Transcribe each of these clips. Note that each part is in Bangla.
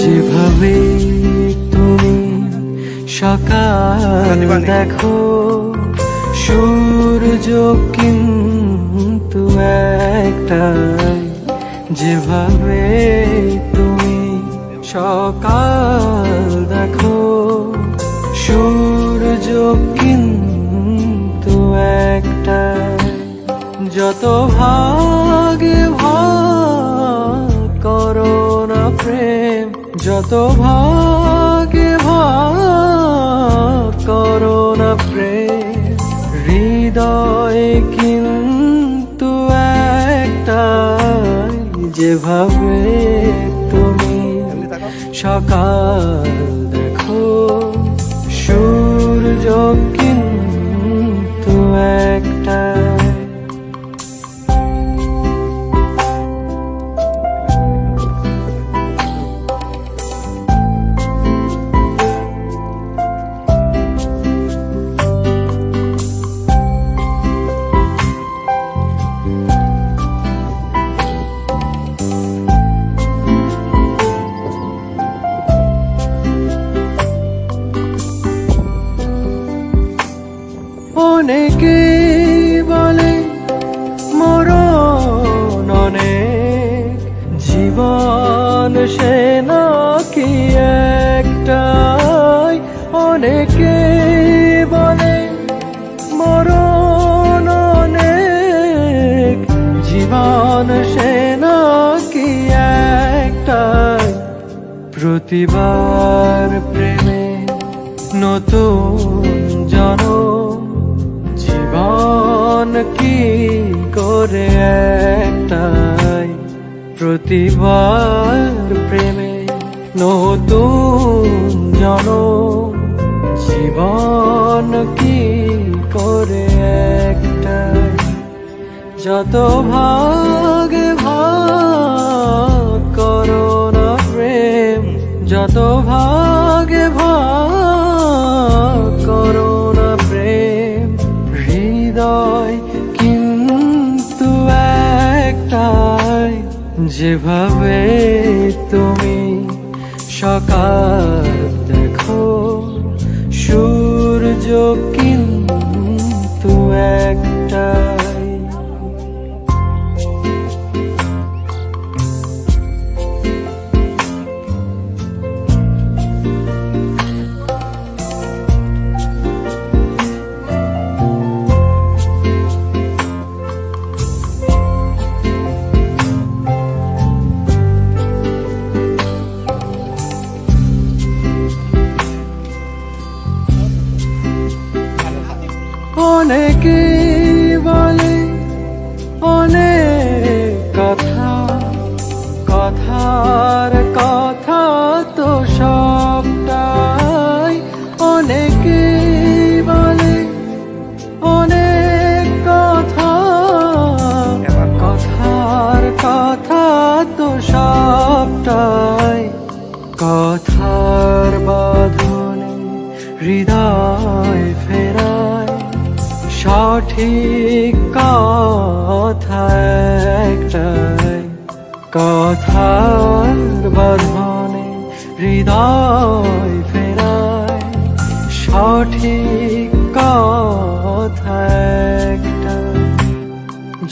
যেভাবে তুমি সকাল দেখো, সূর্য কিন্তু একটাই। যেভাবে তুমি সকাল দেখো, সূর্য কিন্তু একটাই। যত ভাগে ভাগ করো না প্রেম, যত ভাগে ভাগ করো না প্রেম, হৃদয় কিন্তু একটাই। যেভাবে তুমি সকাল দেখো, সূর্য কিন্তু একটাই। অনেকে বলে মরণ অনেক, জীবন সে নাকি একটাই। অনেকে বলে মরণ অনেক, জীবন সে নাকি একটাই। প্রতিবার প্রেমে নতুন জনম, জীবন কি করে একটাই। প্রতিবার প্রেমে নতুন জনম, জীবন কি করে একটাই। যত ভাগে ভাগ করো না প্রেম, যত ভাগে ভাগ করো না প্রেম, হৃদয় কিন্তু একটাই। যেভাবে তুমি সকাল দেখো, সূর্য কিন্তু একটাই। অনেকে বলে অনেক কথা, কথার কথা তো সবটাই। অনেকে বলে অনেক কথা, কথার কথা তো সবটাই। কথার বাঁধনে হৃদয় ফেরায়, সঠিক কথা একটাই। কথার বাঁধনে হৃদয় ফেরায়, সঠিক কথা একটাই।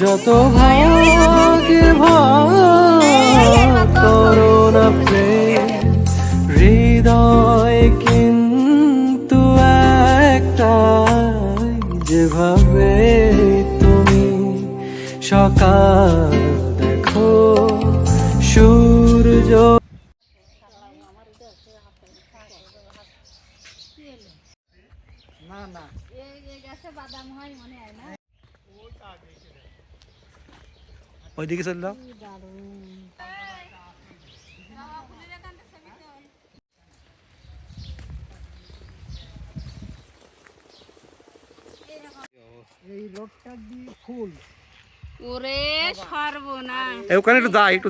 যত ভাগে ভাগ করো না প্রেম, হৃদয় কিন্তু একটাই। যেভাবে তুমি সকাল দেখো, সূর্য ওইদিকে চল। এই রোডটা দিয়ে ফুল ওরে সর্বনাশ। ওখানে একটু যা একটু